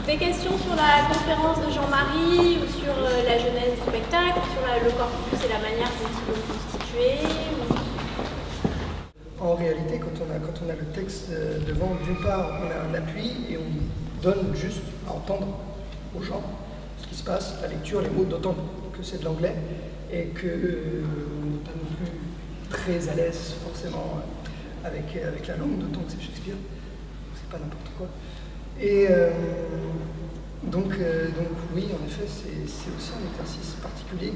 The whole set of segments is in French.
Des questions sur la conférence de Jean-Marie ou sur la genèse du spectacle, sur le corpus et la manière dont il est constitué En réalité, quand on a le texte devant, d'une part, on a un appui et on donne juste à entendre aux gens ce qui se passe, la lecture, les mots, d'autant que c'est de l'anglais et qu'on n'est pas non plus très à l'aise forcément avec la langue, d'autant que c'est Shakespeare, c'est pas n'importe quoi. Et donc oui, en effet, c'est aussi un exercice particulier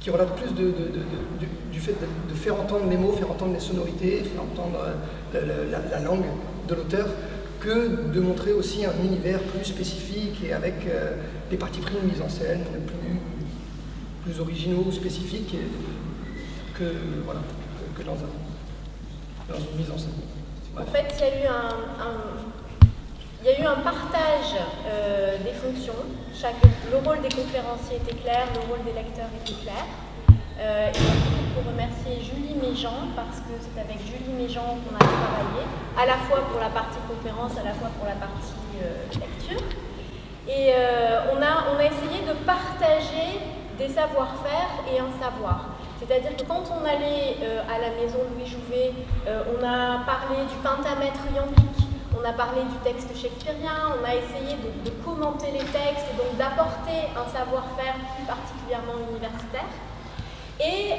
qui relate plus du fait de faire entendre les mots, faire entendre les sonorités, faire entendre la langue de l'auteur, que de montrer aussi un univers plus spécifique et avec des partis pris de mise en scène plus originaux ou spécifiques que dans une mise en scène. En fait, il y a eu un partage des fonctions. Le rôle des conférenciers était clair, le rôle des lecteurs était clair. Et il faut remercier Julie Méjean, parce que c'est avec Julie Méjean qu'on a travaillé, à la fois pour la partie conférence, à la fois pour la partie lecture. Et on a essayé de partager des savoir-faire et un savoir. C'est-à-dire que quand on allait à la maison Louis Jouvet, on a parlé du pentamètre iambique, on a parlé du texte shakespearien, on a essayé de commenter les textes, donc d'apporter un savoir-faire plus particulièrement universitaire. Et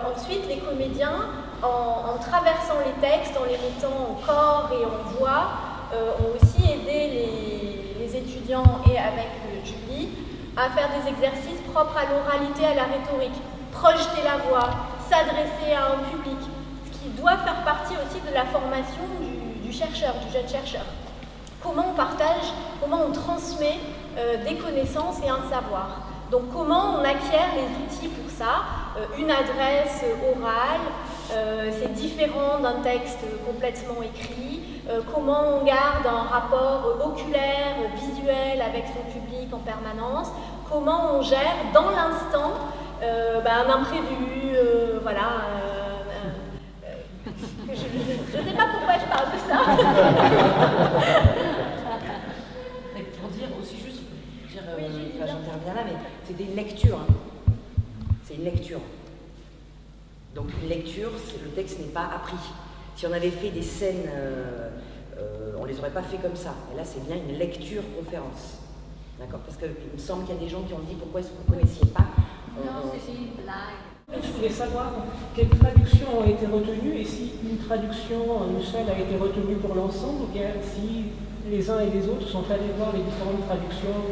ensuite, les comédiens, en traversant les textes, en les mettant en corps et en voix, ont aussi aidé les étudiants et avec Julie à faire des exercices propres à l'oralité, à la rhétorique, projeter la voix, s'adresser à un public, ce qui doit faire partie aussi de la formation du chercheur, du jeune chercheur. Comment on partage, comment on transmet des connaissances et un savoir. Donc comment on acquiert les outils pour ça, une adresse orale, c'est différent d'un texte complètement écrit, comment on garde un rapport oculaire, visuel avec son public en permanence, comment on gère dans l'instant un imprévu, voilà. Je ne sais pas pourquoi je parle de ça. Et pour dire aussi juste, oui, j'interviens là, mais c'est des lectures. C'est une lecture. Donc une lecture, le texte n'est pas appris. Si on avait fait des scènes, on ne les aurait pas fait comme ça. Et là, c'est bien une lecture-conférence. D'accord ? Parce qu'il me semble qu'il y a des gens qui ont dit pourquoi est-ce que vous ne connaissiez pas. Non, c'est une blague. Je voulais savoir quelles traductions ont été retenues et si une traduction seule a été retenue pour l'ensemble ou bien si les uns et les autres sont allés voir les différentes traductions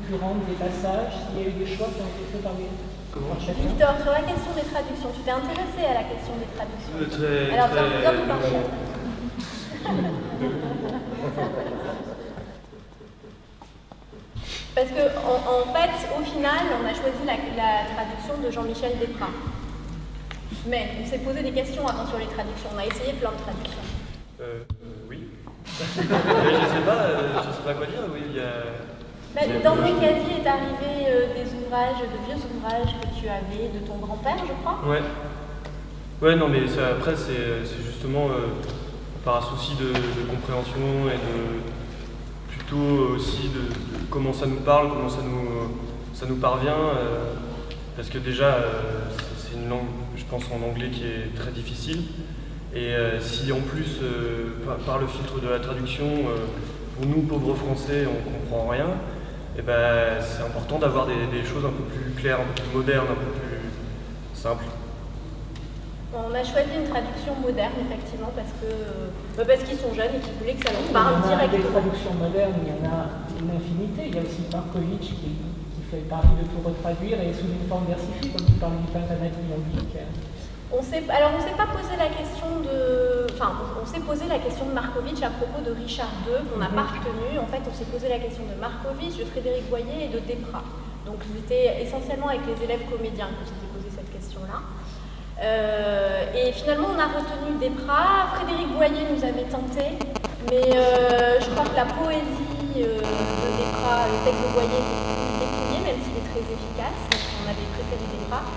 concurrentes des passages, s'il y a eu des choix qui ont été faits par chacun. Victor, sur la question des traductions, tu t'es intéressé à la question des traductions. Alors, viens par chef. Parce que, en fait, au final, on a choisi la traduction de Jean-Michel Desprats. Mais on s'est posé des questions avant sur les traductions. On a essayé plein de traductions. Oui. Je sais pas quoi dire. Oui, il y a... Dans mes casiers est arrivé des ouvrages, de vieux ouvrages que tu avais de ton grand-père, je crois. Ouais. Ouais, non, mais après, c'est justement par un souci de compréhension et plutôt aussi de comment ça nous parle, comment ça nous parvient. Parce que déjà, c'est une langue, je pense, en anglais qui est très difficile. Et si en plus, par le filtre de la traduction, pour nous, pauvres Français, on ne comprend rien, et ben, c'est important d'avoir des choses un peu plus claires, un peu plus modernes, un peu plus simples. On a choisi une traduction moderne, effectivement, parce qu'ils sont jeunes et qu'ils voulaient que ça leur parle directement. Des traductions modernes, il y en a une infinité. Il y a aussi Markovitch qui fait pari de tout retraduire et sous une forme versifiée, comme tu parles du pentamètre iambique. On s'est pas posé la question on s'est posé la question de Markovitch à propos de Richard II, qu'on n'a pas retenu. En fait, on s'est posé la question de Markovitch, de Frédéric Boyer et de Desprats. Donc, c'était essentiellement avec les élèves comédiens qu'on s'était posé cette question-là. Et finalement, on a retenu Desprats. Frédéric Boyer nous avait tenté, mais je crois que la poésie de Desprats, le texte de Boyer était plus dépouillé, même s'il est très efficace. Donc, on avait préféré Desprats.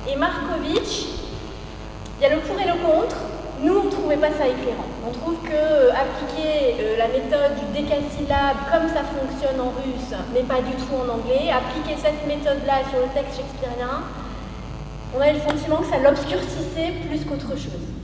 Et Markovitch, il y a le pour et le contre, nous, on ne trouvait pas ça éclairant. On trouve que appliquer la méthode du décasyllabe comme ça fonctionne en russe, mais pas du tout en anglais, appliquer cette méthode-là sur le texte shakespearien, on avait le sentiment que ça l'obscurcissait plus qu'autre chose.